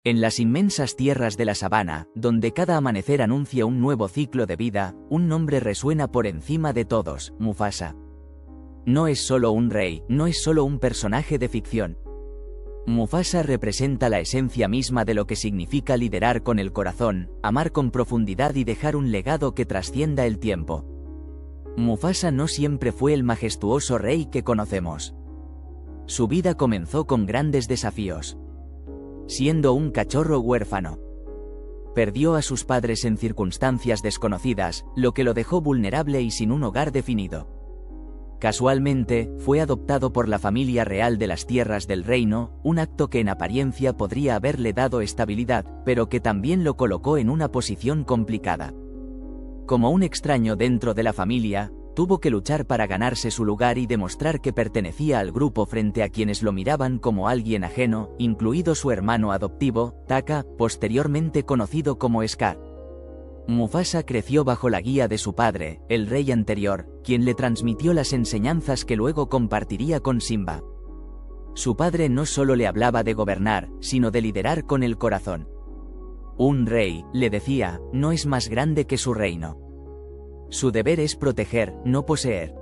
En las inmensas tierras de la sabana, donde cada amanecer anuncia un nuevo ciclo de vida, un nombre resuena por encima de todos: Mufasa. No es solo un rey, no es solo un personaje de ficción. Mufasa representa la esencia misma de lo que significa liderar con el corazón, amar con profundidad y dejar un legado que trascienda el tiempo. Mufasa no siempre fue el majestuoso rey que conocemos. Su vida comenzó con grandes desafíos. Siendo un cachorro huérfano, perdió a sus padres en circunstancias desconocidas, lo que lo dejó vulnerable y sin un hogar definido. Casualmente, fue adoptado por la familia real de las tierras del reino, un acto que en apariencia podría haberle dado estabilidad, pero que también lo colocó en una posición complicada. Como un extraño dentro de la familia, tuvo que luchar para ganarse su lugar y demostrar que pertenecía al grupo frente a quienes lo miraban como alguien ajeno, incluido su hermano adoptivo, Taka, posteriormente conocido como Scar. Mufasa creció bajo la guía de su padre, el rey anterior, quien le transmitió las enseñanzas que luego compartiría con Simba. Su padre no solo le hablaba de gobernar, sino de liderar con el corazón. Un rey, le decía, no es más grande que su reino. Su deber es proteger, no poseer.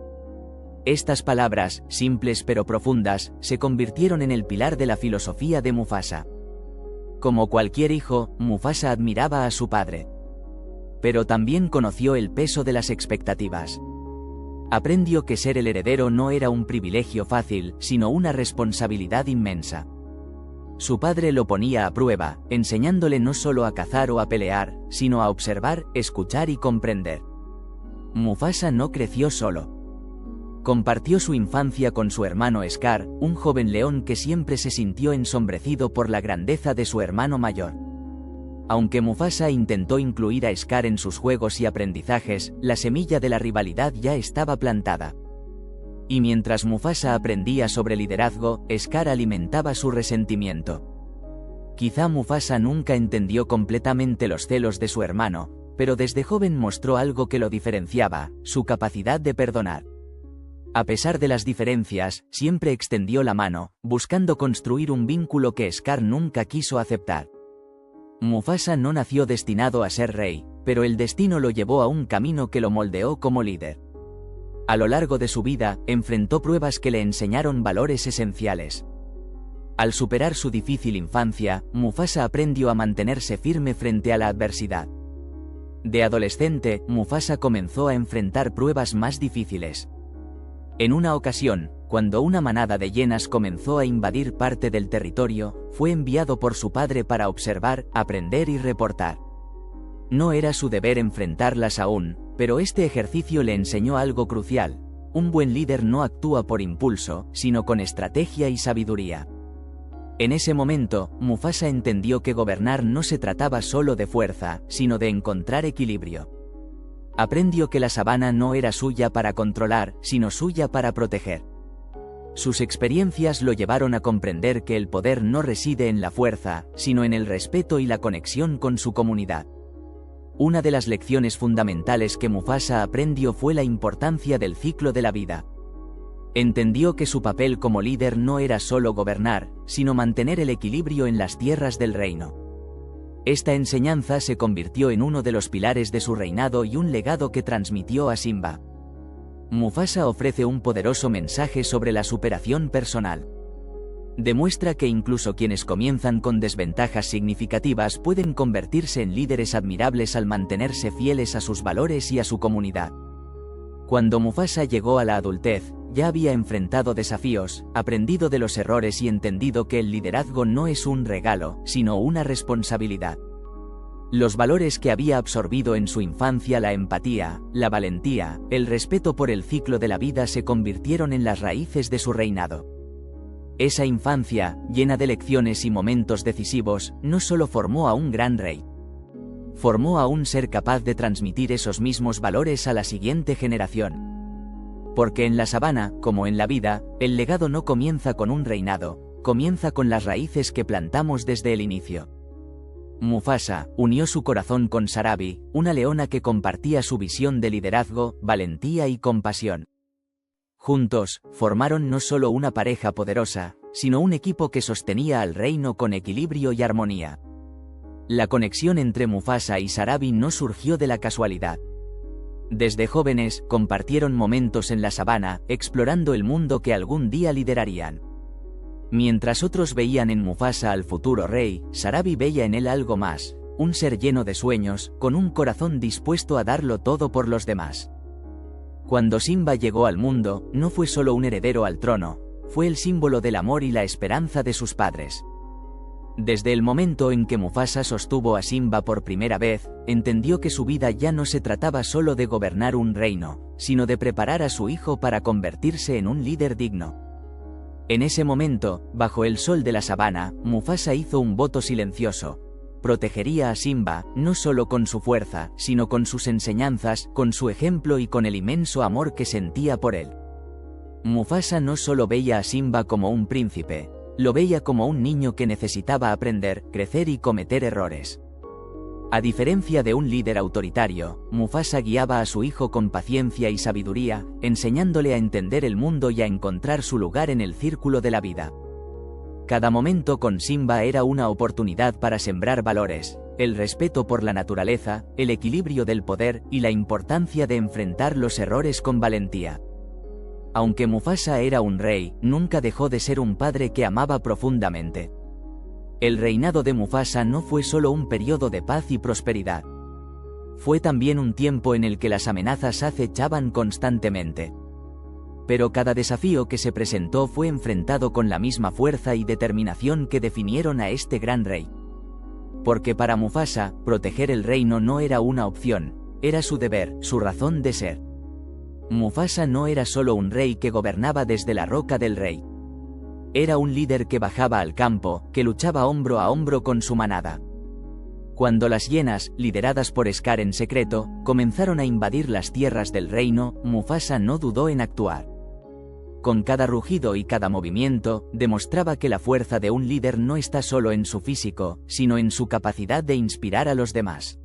Estas palabras, simples pero profundas, se convirtieron en el pilar de la filosofía de Mufasa. Como cualquier hijo, Mufasa admiraba a su padre. Pero también conoció el peso de las expectativas. Aprendió que ser el heredero no era un privilegio fácil, sino una responsabilidad inmensa. Su padre lo ponía a prueba, enseñándole no solo a cazar o a pelear, sino a observar, escuchar y comprender. Mufasa no creció solo. Compartió su infancia con su hermano Scar, un joven león que siempre se sintió ensombrecido por la grandeza de su hermano mayor. Aunque Mufasa intentó incluir a Scar en sus juegos y aprendizajes, la semilla de la rivalidad ya estaba plantada. Y mientras Mufasa aprendía sobre liderazgo, Scar alimentaba su resentimiento. Quizá Mufasa nunca entendió completamente los celos de su hermano, pero desde joven mostró algo que lo diferenciaba: su capacidad de perdonar. A pesar de las diferencias, siempre extendió la mano, buscando construir un vínculo que Scar nunca quiso aceptar. Mufasa no nació destinado a ser rey, pero el destino lo llevó a un camino que lo moldeó como líder. A lo largo de su vida, enfrentó pruebas que le enseñaron valores esenciales. Al superar su difícil infancia, Mufasa aprendió a mantenerse firme frente a la adversidad. De adolescente, Mufasa comenzó a enfrentar pruebas más difíciles. En una ocasión, cuando una manada de hienas comenzó a invadir parte del territorio, fue enviado por su padre para observar, aprender y reportar. No era su deber enfrentarlas aún, pero este ejercicio le enseñó algo crucial: un buen líder no actúa por impulso, sino con estrategia y sabiduría. En ese momento, Mufasa entendió que gobernar no se trataba solo de fuerza, sino de encontrar equilibrio. Aprendió que la sabana no era suya para controlar, sino suya para proteger. Sus experiencias lo llevaron a comprender que el poder no reside en la fuerza, sino en el respeto y la conexión con su comunidad. Una de las lecciones fundamentales que Mufasa aprendió fue la importancia del ciclo de la vida. Entendió que su papel como líder no era solo gobernar, sino mantener el equilibrio en las tierras del reino. Esta enseñanza se convirtió en uno de los pilares de su reinado y un legado que transmitió a Simba. Mufasa ofrece un poderoso mensaje sobre la superación personal. Demuestra que incluso quienes comienzan con desventajas significativas pueden convertirse en líderes admirables al mantenerse fieles a sus valores y a su comunidad. Cuando Mufasa llegó a la adultez, ya había enfrentado desafíos, aprendido de los errores y entendido que el liderazgo no es un regalo, sino una responsabilidad. Los valores que había absorbido en su infancia, la empatía, la valentía, el respeto por el ciclo de la vida, se convirtieron en las raíces de su reinado. Esa infancia, llena de lecciones y momentos decisivos, no solo formó a un gran rey. Formó a un ser capaz de transmitir esos mismos valores a la siguiente generación. Porque en la sabana, como en la vida, el legado no comienza con un reinado, comienza con las raíces que plantamos desde el inicio. Mufasa unió su corazón con Sarabi, una leona que compartía su visión de liderazgo, valentía y compasión. Juntos, formaron no solo una pareja poderosa, sino un equipo que sostenía al reino con equilibrio y armonía. La conexión entre Mufasa y Sarabi no surgió de la casualidad. Desde jóvenes, compartieron momentos en la sabana, explorando el mundo que algún día liderarían. Mientras otros veían en Mufasa al futuro rey, Sarabi veía en él algo más, un ser lleno de sueños, con un corazón dispuesto a darlo todo por los demás. Cuando Simba llegó al mundo, no fue solo un heredero al trono, fue el símbolo del amor y la esperanza de sus padres. Desde el momento en que Mufasa sostuvo a Simba por primera vez, entendió que su vida ya no se trataba solo de gobernar un reino, sino de preparar a su hijo para convertirse en un líder digno. En ese momento, bajo el sol de la sabana, Mufasa hizo un voto silencioso. Protegería a Simba, no solo con su fuerza, sino con sus enseñanzas, con su ejemplo y con el inmenso amor que sentía por él. Mufasa no solo veía a Simba como un príncipe, lo veía como un niño que necesitaba aprender, crecer y cometer errores. A diferencia de un líder autoritario, Mufasa guiaba a su hijo con paciencia y sabiduría, enseñándole a entender el mundo y a encontrar su lugar en el círculo de la vida. Cada momento con Simba era una oportunidad para sembrar valores, el respeto por la naturaleza, el equilibrio del poder y la importancia de enfrentar los errores con valentía. Aunque Mufasa era un rey, nunca dejó de ser un padre que amaba profundamente. El reinado de Mufasa no fue solo un periodo de paz y prosperidad. Fue también un tiempo en el que las amenazas acechaban constantemente. Pero cada desafío que se presentó fue enfrentado con la misma fuerza y determinación que definieron a este gran rey. Porque para Mufasa, proteger el reino no era una opción, era su deber, su razón de ser. Mufasa no era solo un rey que gobernaba desde la roca del rey. Era un líder que bajaba al campo, que luchaba hombro a hombro con su manada. Cuando las hienas, lideradas por Scar en secreto, comenzaron a invadir las tierras del reino, Mufasa no dudó en actuar. Con cada rugido y cada movimiento, demostraba que la fuerza de un líder no está solo en su físico, sino en su capacidad de inspirar a los demás.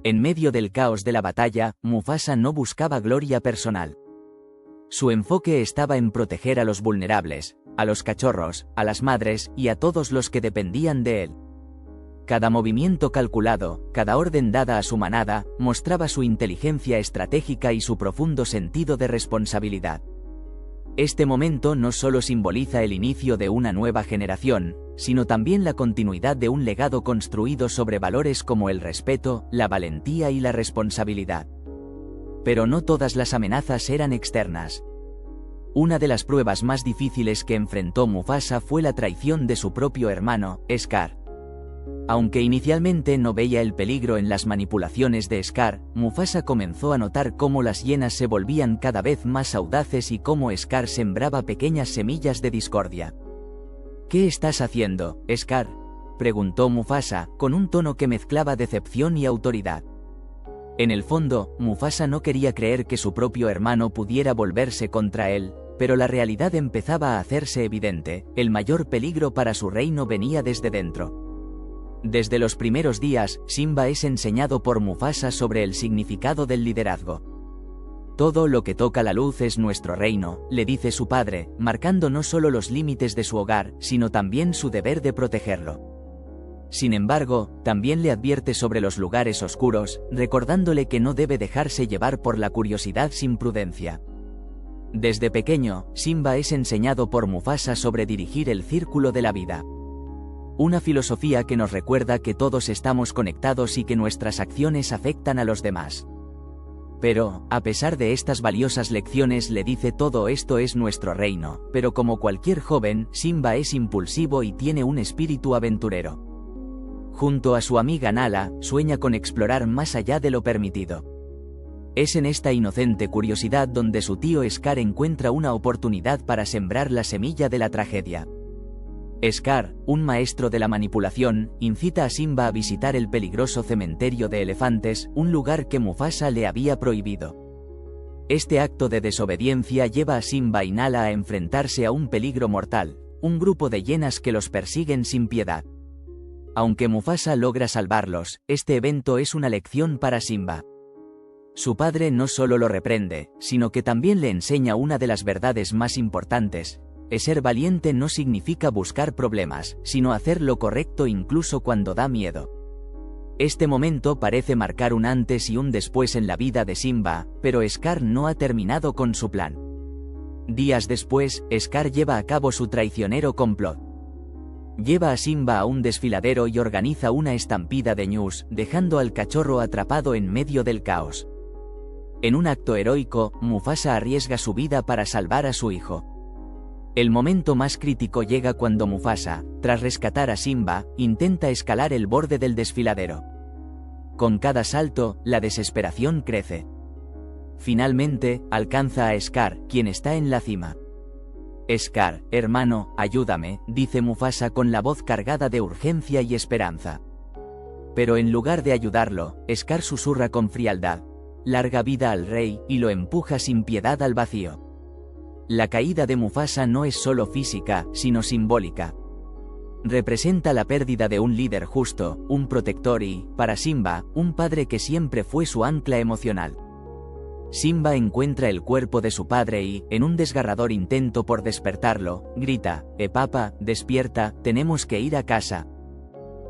En medio del caos de la batalla, Mufasa no buscaba gloria personal. Su enfoque estaba en proteger a los vulnerables, a los cachorros, a las madres y a todos los que dependían de él. Cada movimiento calculado, cada orden dada a su manada, mostraba su inteligencia estratégica y su profundo sentido de responsabilidad. Este momento no solo simboliza el inicio de una nueva generación, sino también la continuidad de un legado construido sobre valores como el respeto, la valentía y la responsabilidad. Pero no todas las amenazas eran externas. Una de las pruebas más difíciles que enfrentó Mufasa fue la traición de su propio hermano, Scar. Aunque inicialmente no veía el peligro en las manipulaciones de Scar, Mufasa comenzó a notar cómo las hienas se volvían cada vez más audaces y cómo Scar sembraba pequeñas semillas de discordia. ¿Qué estás haciendo, Scar?, preguntó Mufasa, con un tono que mezclaba decepción y autoridad. En el fondo, Mufasa no quería creer que su propio hermano pudiera volverse contra él, pero la realidad empezaba a hacerse evidente, el mayor peligro para su reino venía desde dentro. Desde los primeros días, Simba es enseñado por Mufasa sobre el significado del liderazgo. Todo lo que toca la luz es nuestro reino, le dice su padre, marcando no solo los límites de su hogar, sino también su deber de protegerlo. Sin embargo, también le advierte sobre los lugares oscuros, recordándole que no debe dejarse llevar por la curiosidad sin prudencia. Desde pequeño, Simba es enseñado por Mufasa sobre dirigir el círculo de la vida. Una filosofía que nos recuerda que todos estamos conectados y que nuestras acciones afectan a los demás. Pero, a pesar de estas valiosas lecciones, le dice: todo esto es nuestro reino, pero como cualquier joven, Simba es impulsivo y tiene un espíritu aventurero. Junto a su amiga Nala, sueña con explorar más allá de lo permitido. Es en esta inocente curiosidad donde su tío Scar encuentra una oportunidad para sembrar la semilla de la tragedia. Scar, un maestro de la manipulación, incita a Simba a visitar el peligroso cementerio de elefantes, un lugar que Mufasa le había prohibido. Este acto de desobediencia lleva a Simba y Nala a enfrentarse a un peligro mortal, un grupo de hienas que los persiguen sin piedad. Aunque Mufasa logra salvarlos, este evento es una lección para Simba. Su padre no solo lo reprende, sino que también le enseña una de las verdades más importantes: ser valiente no significa buscar problemas, sino hacer lo correcto incluso cuando da miedo. Este momento parece marcar un antes y un después en la vida de Simba, pero Scar no ha terminado con su plan. Días después, Scar lleva a cabo su traicionero complot. Lleva a Simba a un desfiladero y organiza una estampida de ñus, dejando al cachorro atrapado en medio del caos. En un acto heroico, Mufasa arriesga su vida para salvar a su hijo. El momento más crítico llega cuando Mufasa, tras rescatar a Simba, intenta escalar el borde del desfiladero. Con cada salto, la desesperación crece. Finalmente, alcanza a Scar, quien está en la cima. Scar, hermano, ayúdame, dice Mufasa con la voz cargada de urgencia y esperanza. Pero en lugar de ayudarlo, Scar susurra con frialdad: larga vida al rey, y lo empuja sin piedad al vacío. La caída de Mufasa no es solo física, sino simbólica. Representa la pérdida de un líder justo, un protector y, para Simba, un padre que siempre fue su ancla emocional. Simba encuentra el cuerpo de su padre y, en un desgarrador intento por despertarlo, grita: papa, despierta, tenemos que ir a casa.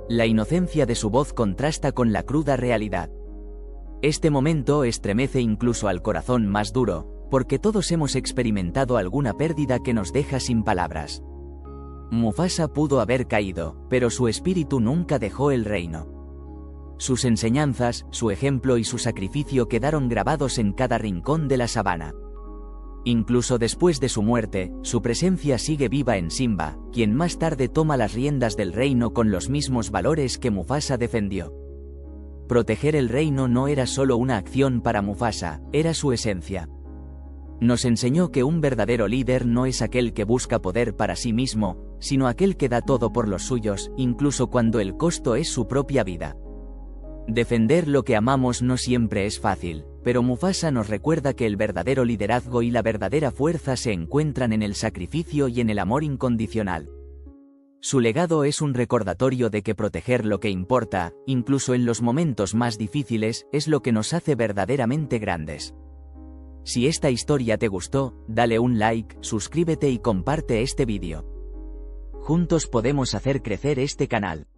La inocencia de su voz contrasta con la cruda realidad. Este momento estremece incluso al corazón más duro, porque todos hemos experimentado alguna pérdida que nos deja sin palabras. Mufasa pudo haber caído, pero su espíritu nunca dejó el reino. Sus enseñanzas, su ejemplo y su sacrificio quedaron grabados en cada rincón de la sabana. Incluso después de su muerte, su presencia sigue viva en Simba, quien más tarde toma las riendas del reino con los mismos valores que Mufasa defendió. Proteger el reino no era solo una acción para Mufasa, era su esencia. Nos enseñó que un verdadero líder no es aquel que busca poder para sí mismo, sino aquel que da todo por los suyos, incluso cuando el costo es su propia vida. Defender lo que amamos no siempre es fácil, pero Mufasa nos recuerda que el verdadero liderazgo y la verdadera fuerza se encuentran en el sacrificio y en el amor incondicional. Su legado es un recordatorio de que proteger lo que importa, incluso en los momentos más difíciles, es lo que nos hace verdaderamente grandes. Si esta historia te gustó, dale un like, suscríbete y comparte este vídeo. Juntos podemos hacer crecer este canal.